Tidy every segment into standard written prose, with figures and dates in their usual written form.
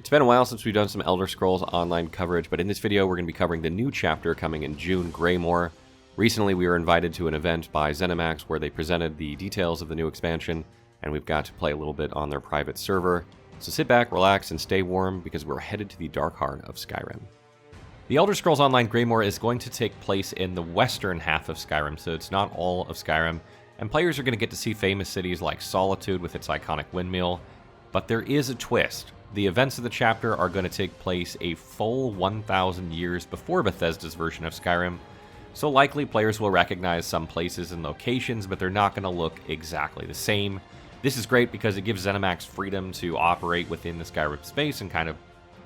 It's been a while since we've done some Elder Scrolls Online coverage, but in this video we're going to be covering the new chapter coming in June, Greymoor. Recently we were invited to an event by ZeniMax where they presented the details of the new expansion, and we've got to play a little bit on their private server. So sit back, relax, and stay warm because we're headed to the dark heart of Skyrim. The Elder Scrolls Online Greymoor is going to take place in the western half of Skyrim, so it's not all of Skyrim, and players are going to get to see famous cities like Solitude with its iconic windmill, but there is a twist. The events of the chapter are going to take place a full 1,000 years before Bethesda's version of Skyrim, so likely players will recognize some places and locations, but they're not going to look exactly the same. This is great because it gives ZeniMax freedom to operate within the Skyrim space and kind of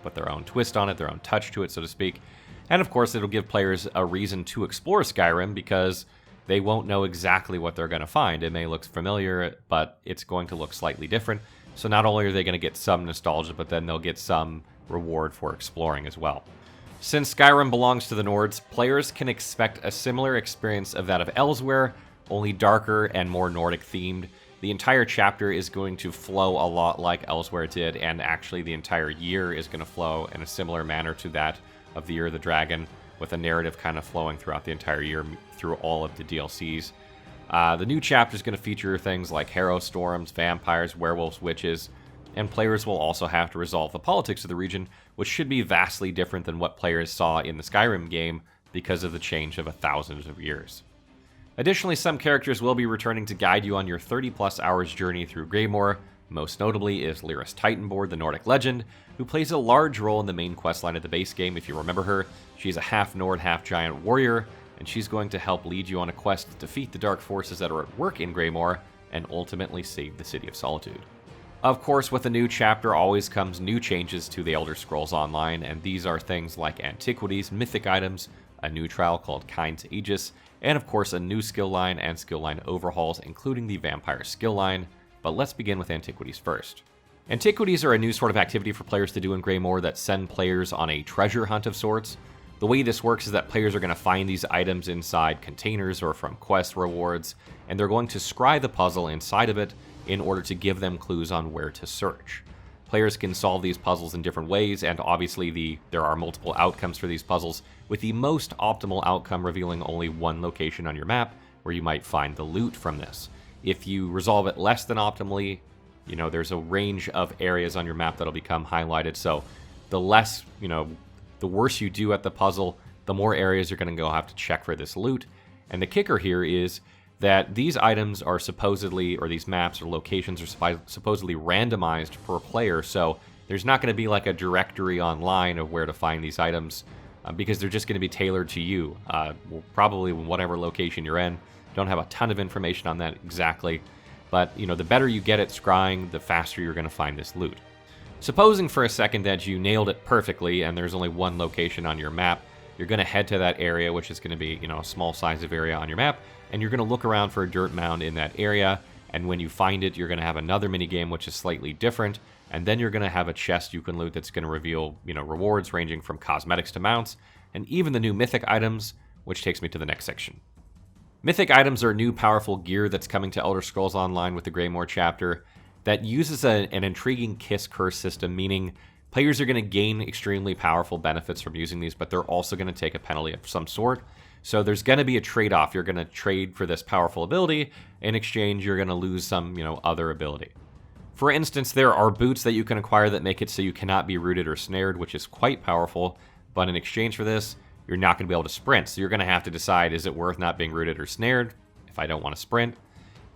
put their own twist on it, their own touch to it, so to speak. And of course, it'll give players a reason to explore Skyrim because they won't know exactly what they're going to find. It may look familiar, but it's going to look slightly different. So not only are they going to get some nostalgia, but then they'll get some reward for exploring as well. Since Skyrim belongs to the Nords, players can expect a similar experience of that of Elsewhere, only darker and more Nordic themed. The entire chapter is going to flow a lot like Elsewhere did, and actually the entire year is going to flow in a similar manner to that of the Year of the Dragon, with a narrative kind of flowing throughout the entire year through all of the DLCs. The new chapter is going to feature things like harrow storms, vampires, werewolves, witches, and players will also have to resolve the politics of the region, which should be vastly different than what players saw in the Skyrim game because of the change of thousands of years. Additionally, some characters will be returning to guide you on your 30-plus hours journey through Greymoor. Most notably is Lyris Titanboard, the Nordic legend, who plays a large role in the main questline of the base game. If you remember her, she's a half-Nord, half-giant warrior, and she's going to help lead you on a quest to defeat the dark forces that are at work in Greymoor and ultimately save the City of Solitude. Of course, with a new chapter always comes new changes to the Elder Scrolls Online, and these are things like antiquities, mythic items, a new trial called Kind to Aegis, and of course a new skill line and skill line overhauls, including the vampire skill line. But let's begin with antiquities first. Antiquities are a new sort of activity for players to do in Greymoor that send players on a treasure hunt of sorts. The way this works is that players are going to find these items inside containers or from quest rewards, and they're going to scry the puzzle inside of it in order to give them clues on where to search. Players can solve these puzzles in different ways, and obviously there are multiple outcomes for these puzzles, with the most optimal outcome revealing only one location on your map where you might find the loot from this. If you resolve it less than optimally, there's a range of areas on your map that'll become highlighted, so the less, the worse you do at the puzzle, the more areas you're going to go have to check for this loot. And the kicker here is that these items are supposedly, or these maps or locations are supposedly randomized per player, so there's not going to be like a directory online of where to find these items because they're just going to be tailored to you. Probably whatever location you're in. Don't have a ton of information on that exactly, but the better you get at scrying, the faster you're going to find this loot. Supposing for a second that you nailed it perfectly and there's only one location on your map, you're going to head to that area, which is going to be, a small size of area on your map, and you're going to look around for a dirt mound in that area, and when you find it, you're going to have another minigame which is slightly different, and then you're going to have a chest you can loot that's going to reveal, rewards ranging from cosmetics to mounts, and even the new mythic items, which takes me to the next section. Mythic items are new powerful gear that's coming to Elder Scrolls Online with the Greymoor chapter that uses an intriguing kiss-curse system, meaning players are going to gain extremely powerful benefits from using these, but they're also going to take a penalty of some sort. So there's going to be a trade-off. You're going to trade for this powerful ability. In exchange, you're going to lose some, other ability. For instance, there are boots that you can acquire that make it so you cannot be rooted or snared, which is quite powerful. But in exchange for this, you're not going to be able to sprint. So you're going to have to decide, is it worth not being rooted or snared if I don't want to sprint?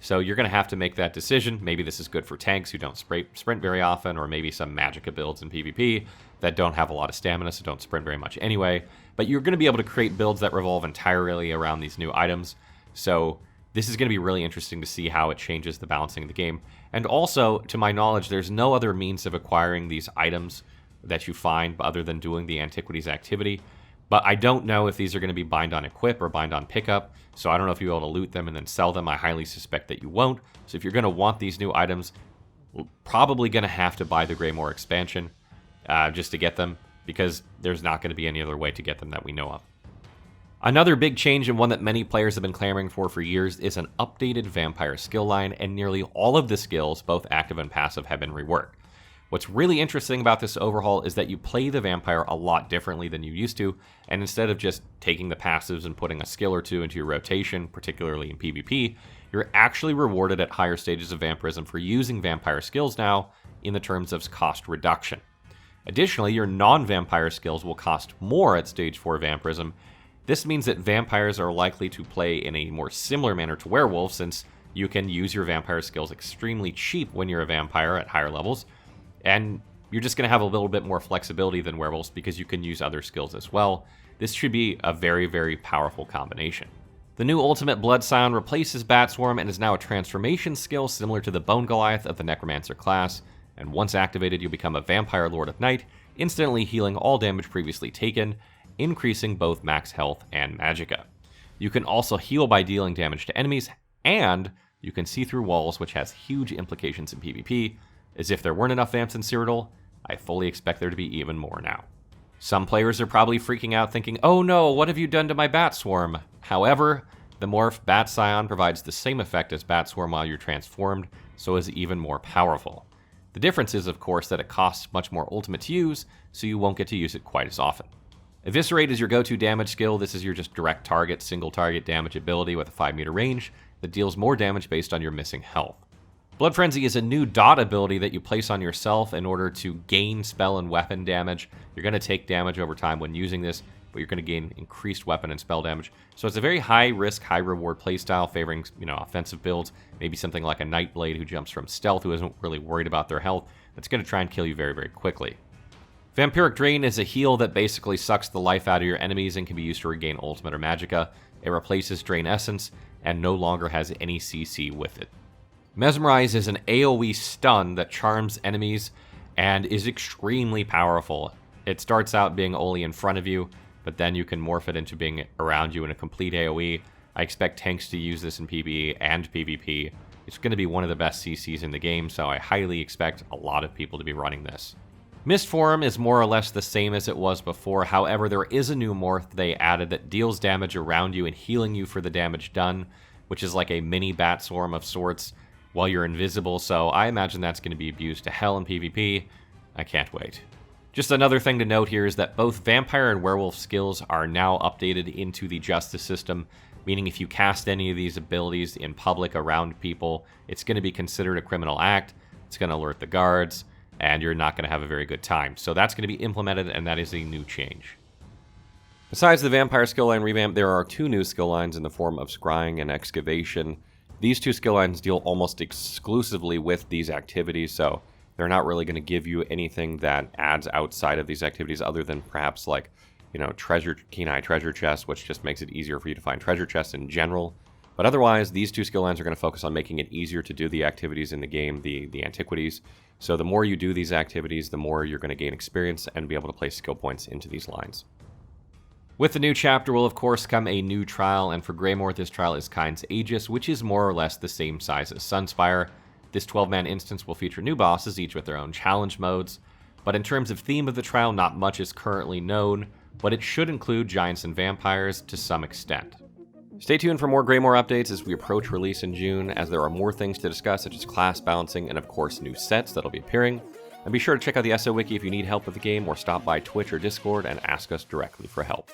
So you're going to have to make that decision. Maybe this is good for tanks who don't sprint very often, or maybe some magicka builds in PvP that don't have a lot of stamina, so don't sprint very much anyway. But you're going to be able to create builds that revolve entirely around these new items. So this is going to be really interesting to see how it changes the balancing of the game. And also, to my knowledge, there's no other means of acquiring these items that you find other than doing the antiquities activity. But I don't know if these are going to be bind on equip or bind on pickup, so I don't know if you'll be able to loot them and then sell them. I highly suspect that you won't. So if you're going to want these new items, probably going to have to buy the Greymoor expansion just to get them, because there's not going to be any other way to get them that we know of. Another big change, and one that many players have been clamoring for years, is an updated vampire skill line, and nearly all of the skills, both active and passive, have been reworked. What's really interesting about this overhaul is that you play the vampire a lot differently than you used to, and instead of just taking the passives and putting a skill or two into your rotation, particularly in PvP, you're actually rewarded at higher stages of vampirism for using vampire skills now in the terms of cost reduction. Additionally, your non-vampire skills will cost more at stage 4 vampirism. This means that vampires are likely to play in a more similar manner to werewolves, since you can use your vampire skills extremely cheap when you're a vampire at higher levels, and you're just going to have a little bit more flexibility than werewolves because you can use other skills as well. This should be a very, very powerful combination. The new ultimate Blood Scion replaces Bat Swarm and is now a transformation skill similar to the Bone Goliath of the Necromancer class, and once activated you'll become a Vampire Lord of Night, instantly healing all damage previously taken, increasing both max health and magicka. You can also heal by dealing damage to enemies, and you can see through walls, which has huge implications in PvP. As if there weren't enough vamps in Cyrodiil, I fully expect there to be even more now. Some players are probably freaking out thinking, oh no, what have you done to my Bat Swarm? However, the morph Bat Scion provides the same effect as Bat Swarm while you're transformed, so is even more powerful. The difference is, of course, that it costs much more ultimate to use, so you won't get to use it quite as often. Eviscerate is your go-to damage skill. This is your just direct target, single target damage ability with a 5-meter range that deals more damage based on your missing health. Blood Frenzy is a new dot ability that you place on yourself in order to gain spell and weapon damage. You're going to take damage over time when using this, but you're going to gain increased weapon and spell damage. So it's a very high-risk, high-reward playstyle favoring, offensive builds. Maybe something like a Nightblade who jumps from stealth, who isn't really worried about their health. That's going to try and kill you very, very quickly. Vampiric Drain is a heal that basically sucks the life out of your enemies and can be used to regain ultimate or magicka. It replaces Drain Essence and no longer has any CC with it. Mesmerize is an AoE stun that charms enemies and is extremely powerful. It starts out being only in front of you, but then you can morph it into being around you in a complete AoE. I expect tanks to use this in PvE and PvP. It's going to be one of the best CCs in the game, so I highly expect a lot of people to be running this. Mist Form is more or less the same as it was before, however there is a new morph they added that deals damage around you and healing you for the damage done, which is like a mini Bat Swarm of sorts while you're invisible, so I imagine that's going to be abused to hell in PvP. I can't wait. Just another thing to note here is that both Vampire and Werewolf skills are now updated into the Justice system, meaning if you cast any of these abilities in public around people, it's going to be considered a criminal act, it's going to alert the guards, and you're not going to have a very good time. So that's going to be implemented, and that is a new change. Besides the Vampire skill line revamp, there are 2 new skill lines in the form of Scrying and Excavation. These 2 skill lines deal almost exclusively with these activities, so they're not really going to give you anything that adds outside of these activities other than perhaps like, Keen Eye Treasure Chest, which just makes it easier for you to find treasure chests in general. But otherwise, these 2 skill lines are going to focus on making it easier to do the activities in the game, the antiquities. So the more you do these activities, the more you're going to gain experience and be able to place skill points into these lines. With the new chapter will of course come a new trial, and for Greymoor this trial is Kind's Aegis, which is more or less the same size as Sunspire. This 12-man instance will feature new bosses, each with their own challenge modes, but in terms of theme of the trial, not much is currently known, but it should include giants and vampires to some extent. Stay tuned for more Greymoor updates as we approach release in June, as there are more things to discuss, such as class balancing and of course new sets that'll be appearing. And be sure to check out the SO Wiki if you need help with the game, or stop by Twitch or Discord and ask us directly for help.